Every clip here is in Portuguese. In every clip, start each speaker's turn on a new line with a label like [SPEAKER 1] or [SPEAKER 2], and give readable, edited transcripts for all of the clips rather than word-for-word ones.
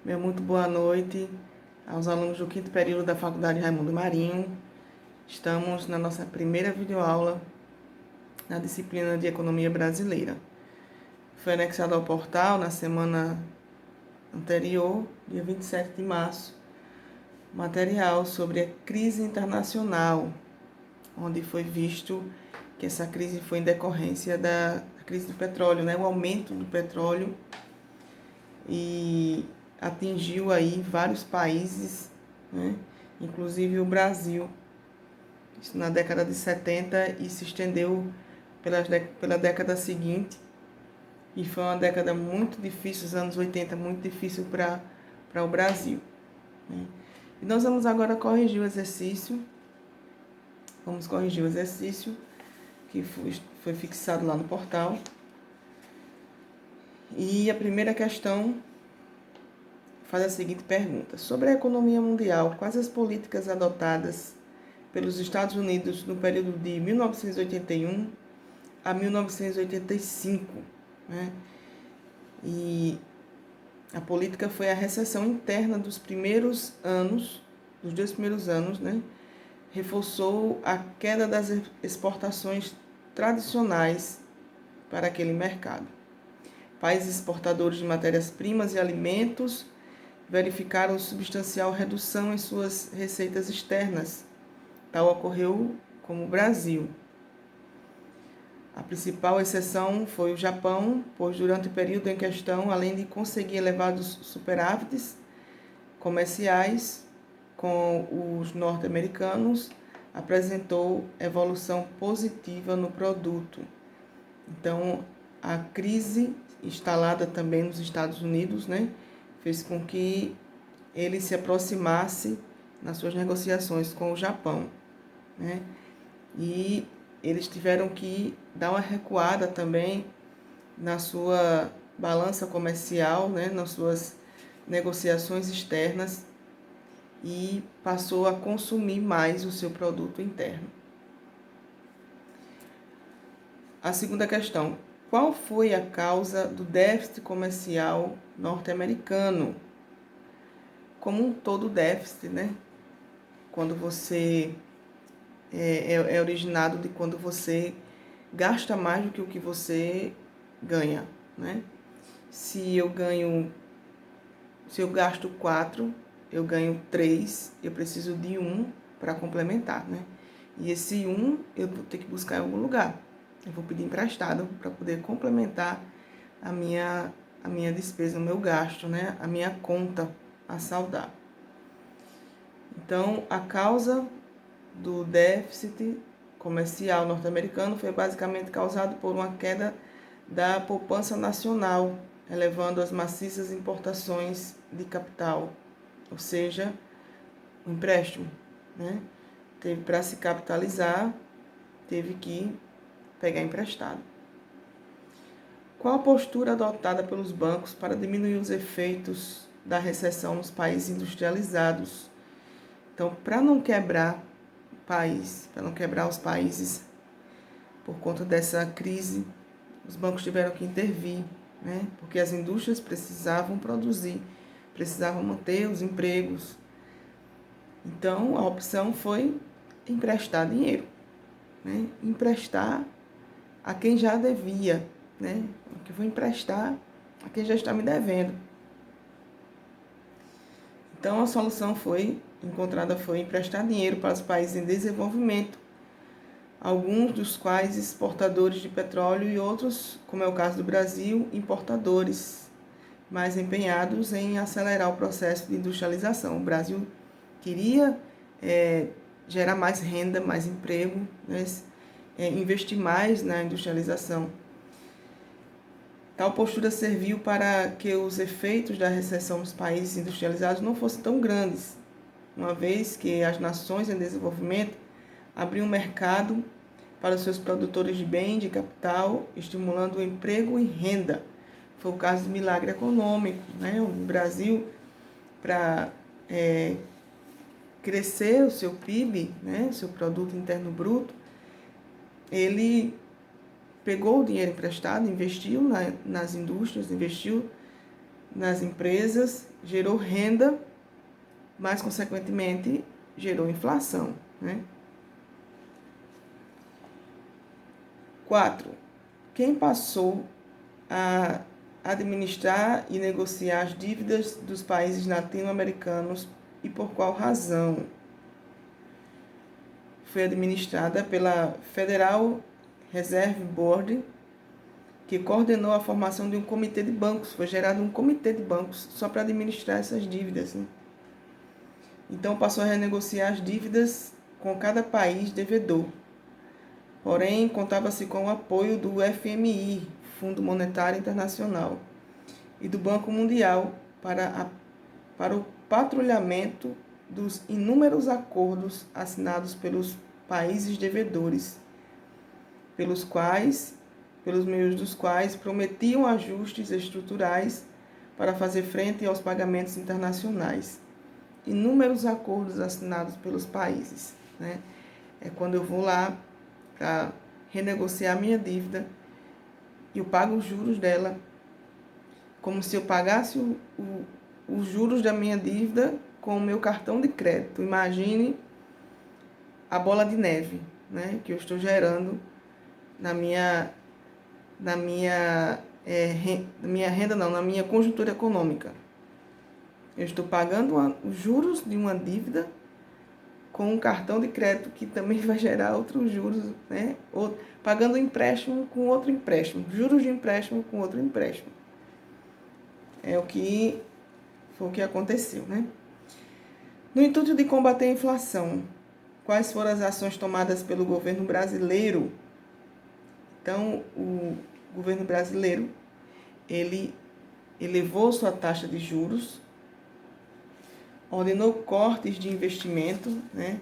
[SPEAKER 1] Meu muito boa noite aos alunos do quinto período da Faculdade Raimundo Marinho. Estamos na nossa primeira videoaula na disciplina de Economia Brasileira. Foi anexado ao portal na semana anterior, dia 27 de março, material sobre a crise internacional, onde foi visto que essa crise foi em decorrência da crise do petróleo, o aumento do petróleo, e atingiu aí vários países, inclusive o Brasil, isso na década de 70 e se estendeu pela década seguinte, e foi uma década muito difícil, os anos 80, muito difícil para o Brasil. E nós vamos agora corrigir o exercício, que foi fixado lá no portal. E a primeira questão faz a seguinte pergunta: sobre a economia mundial, quais as políticas adotadas pelos Estados Unidos no período de 1981 a 1985? E a política foi a recessão interna dos dois primeiros anos, reforçou a queda das exportações tradicionais para aquele mercado. Países exportadores de matérias-primas e alimentos verificaram substancial redução em suas receitas externas. Tal ocorreu como o Brasil. A principal exceção foi o Japão, pois durante o período em questão, além de conseguir elevados superávites comerciais com os norte-americanos, apresentou evolução positiva no produto. Então, a crise instalada também nos Estados Unidos, fez com que ele se aproximasse nas suas negociações com o Japão, E eles tiveram que dar uma recuada também na sua balança comercial, nas suas negociações externas, e passou a consumir mais o seu produto interno. A segunda questão: qual foi a causa do déficit comercial norte-americano? Como um todo déficit, quando você é originado de quando você gasta mais do que o que você ganha, Se eu gasto 4, eu ganho 3, eu preciso de 1 para complementar, E esse 1 eu vou ter que buscar em algum lugar. Eu vou pedir emprestado para poder complementar a minha despesa, o meu gasto, a minha conta a saldar. Então, a causa do déficit comercial norte-americano foi basicamente causado por uma queda da poupança nacional, elevando as maciças importações de capital, ou seja, o empréstimo, Teve para se capitalizar, teve que pegar emprestado. Qual a postura adotada pelos bancos para diminuir os efeitos da recessão nos países industrializados? Então, para não quebrar os países por conta dessa crise, os bancos tiveram que intervir, porque as indústrias precisavam produzir, precisavam manter os empregos. Então, a opção foi emprestar dinheiro, emprestar a quem já devia, que vou emprestar a quem já está me devendo. Então, a solução encontrada foi emprestar dinheiro para os países em desenvolvimento, alguns dos quais exportadores de petróleo e outros, como é o caso do Brasil, importadores, mais empenhados em acelerar o processo de industrialização. O Brasil queria gerar mais renda, mais emprego, investir mais na industrialização. Tal postura serviu para que os efeitos da recessão nos países industrializados não fossem tão grandes, uma vez que as nações em desenvolvimento abriam mercado para os seus produtores de bem, de capital, estimulando o emprego e renda. Foi o caso do milagre econômico, O Brasil, para crescer o seu PIB, o seu produto interno bruto, ele pegou o dinheiro emprestado, investiu nas indústrias, investiu nas empresas, gerou renda, mas, consequentemente, gerou inflação, né? 4. Quem passou a administrar e negociar as dívidas dos países latino-americanos e por qual razão? Foi administrada pela Federal Reserve Board, que coordenou a formação de um comitê de bancos. Foi gerado um comitê de bancos só para administrar essas dívidas, né? Então passou a renegociar as dívidas com cada país devedor. Porém, contava-se com o apoio do FMI, Fundo Monetário Internacional, e do Banco Mundial para o patrulhamento dos inúmeros acordos assinados pelos países devedores, pelos meios dos quais prometiam ajustes estruturais para fazer frente aos pagamentos internacionais. Inúmeros acordos assinados pelos países, né? É quando eu vou lá para renegociar a minha dívida e eu pago os juros dela, como se eu pagasse os juros da minha dívida com o meu cartão de crédito. Imagine a bola de neve, né, que eu estou gerando na minha conjuntura econômica. Eu estou pagando os juros de uma dívida com um cartão de crédito que também vai gerar outros juros, né? Pagando empréstimo com outro empréstimo, juros de empréstimo com outro empréstimo. Foi o que aconteceu, né? No intuito de combater a inflação, quais foram as ações tomadas pelo governo brasileiro? Então, o governo brasileiro, ele elevou sua taxa de juros, ordenou cortes de investimento, né?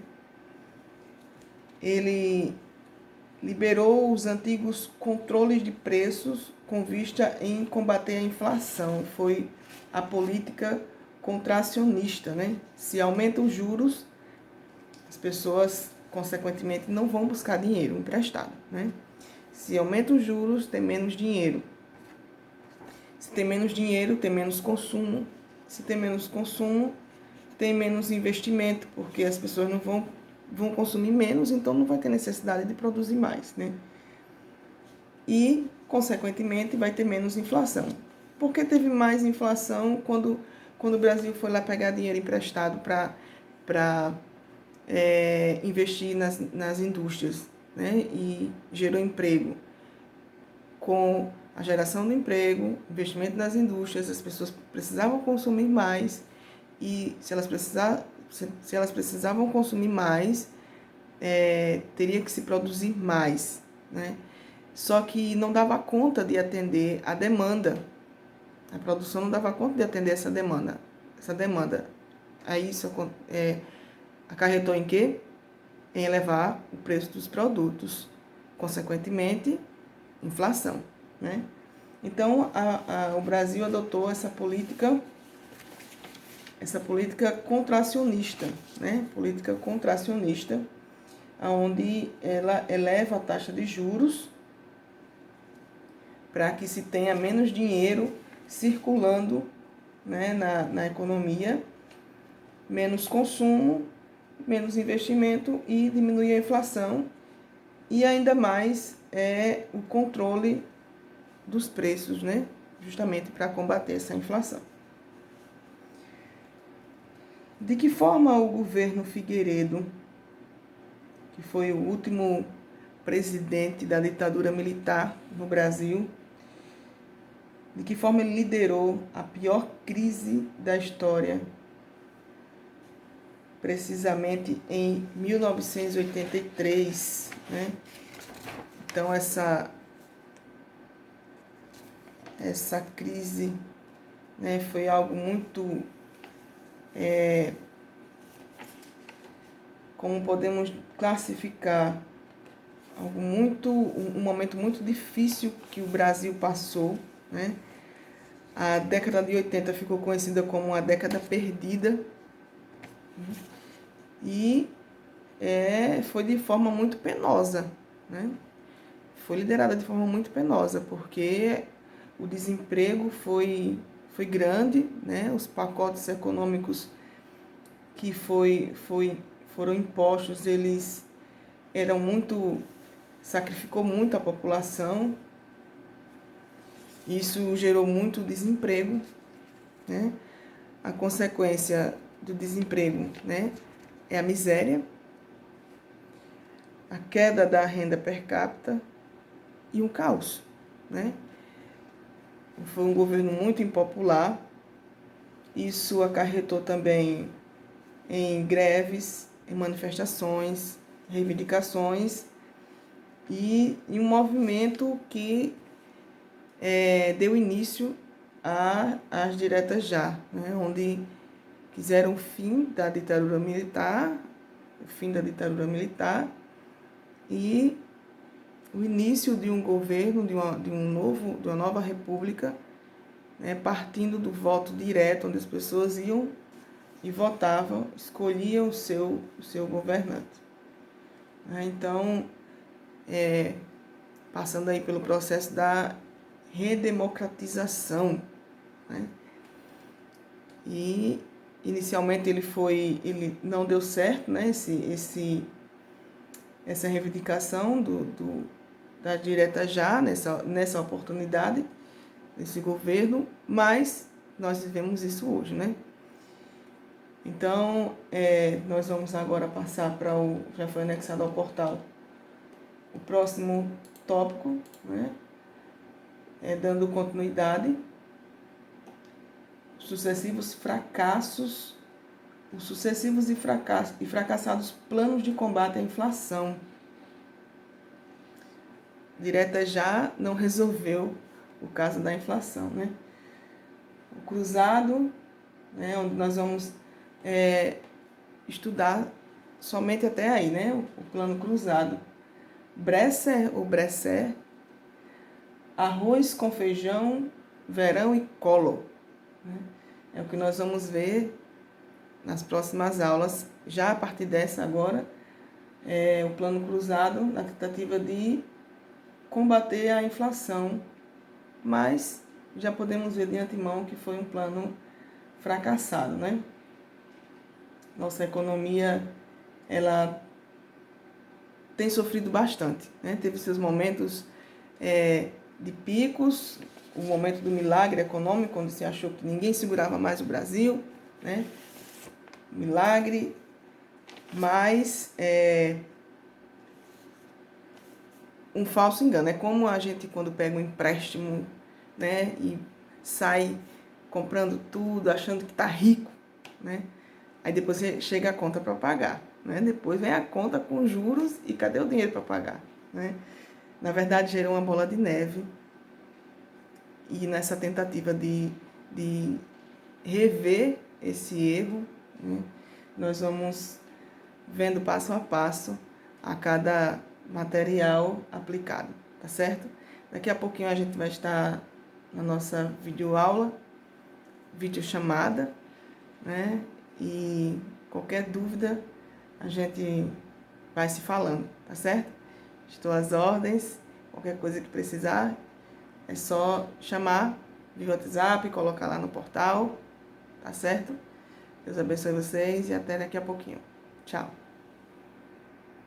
[SPEAKER 1] Ele liberou os antigos controles de preços com vista em combater a inflação. Foi a política contracionista, né? Se aumentam os juros, as pessoas, consequentemente, não vão buscar dinheiro emprestado, né? Se aumentam os juros, tem menos dinheiro. Se tem menos dinheiro, tem menos consumo. Se tem menos consumo, tem menos investimento, porque as pessoas não vão consumir menos, então não vai ter necessidade de produzir mais, né? E, consequentemente, vai ter menos inflação. Por que teve mais inflação quando o Brasil foi lá pegar dinheiro emprestado para investir nas indústrias, né? E gerou emprego? Com a geração do emprego, investimento nas indústrias, as pessoas precisavam consumir mais, e se elas precisavam consumir mais, teria que se produzir mais, né? Só que não dava conta de atender a demanda. A produção não dava conta de atender essa demanda. Aí isso acarretou em quê? Em elevar o preço dos produtos. Consequentemente, inflação, né? Então, o Brasil adotou essa política contracionista, né? Política contracionista, onde ela eleva a taxa de juros para que se tenha menos dinheiro circulando, né, na economia, menos consumo, menos investimento e diminui a inflação, e ainda mais o controle dos preços, né, justamente para combater essa inflação. De que forma o governo Figueiredo, que foi o último presidente da ditadura militar no Brasil, de que forma ele liderou a pior crise da história, precisamente em 1983, né? Então, essa crise, né, foi algo muito, como podemos classificar, um momento muito difícil que o Brasil passou, né? A década de 80 ficou conhecida como uma década perdida, e foi de forma muito penosa, né? Foi liderada de forma muito penosa, porque o desemprego foi foi grande, né? Os pacotes econômicos que foram impostos, eles eram muito, sacrificou muito a população. Isso gerou muito desemprego, né? A consequência do desemprego, né, é a miséria, a queda da renda per capita e um caos, né? Foi um governo muito impopular. Isso acarretou também em greves, em manifestações, reivindicações e em um movimento que deu início às diretas já, né, onde quiseram o fim da ditadura militar e o início de um governo, de uma nova república, né, partindo do voto direto, onde as pessoas iam e votavam, escolhiam o seu governante. Então, passando aí pelo processo da redemocratização, né? E inicialmente ele não deu certo, né? Essa reivindicação da direta já nessa oportunidade, nesse governo, mas nós vivemos isso hoje, né? Então, nós vamos agora passar para já foi anexado ao portal, o próximo tópico, né? Dando continuidade, os sucessivos e fracassados planos de combate à inflação. Direta já não resolveu o caso da inflação, né? O cruzado, né, onde nós vamos estudar somente até aí, né? O plano cruzado. Bresser ou Bresser, arroz com feijão, verão e colo, né? É o que nós vamos ver nas próximas aulas. Já a partir dessa agora, o plano cruzado na tentativa de combater a inflação, mas já podemos ver de antemão que foi um plano fracassado, né? Nossa economia, ela tem sofrido bastante, né? Teve seus momentos de picos, o momento do milagre econômico, onde se achou que ninguém segurava mais o Brasil, né? Milagre, mas um falso engano. É como a gente quando pega um empréstimo, né, e sai comprando tudo, achando que está rico, né? Aí depois chega a conta para pagar, né? Depois vem a conta com juros e cadê o dinheiro para pagar, né? Na verdade, gerou uma bola de neve. E nessa tentativa de rever esse erro, né, nós vamos vendo passo a passo a cada material aplicado, tá certo? Daqui a pouquinho a gente vai estar na nossa videoaula, videochamada, né? E qualquer dúvida a gente vai se falando, tá certo? Estou às ordens, qualquer coisa que precisar é só chamar via WhatsApp, colocar lá no portal, tá certo? Deus abençoe vocês e até daqui a pouquinho. Tchau.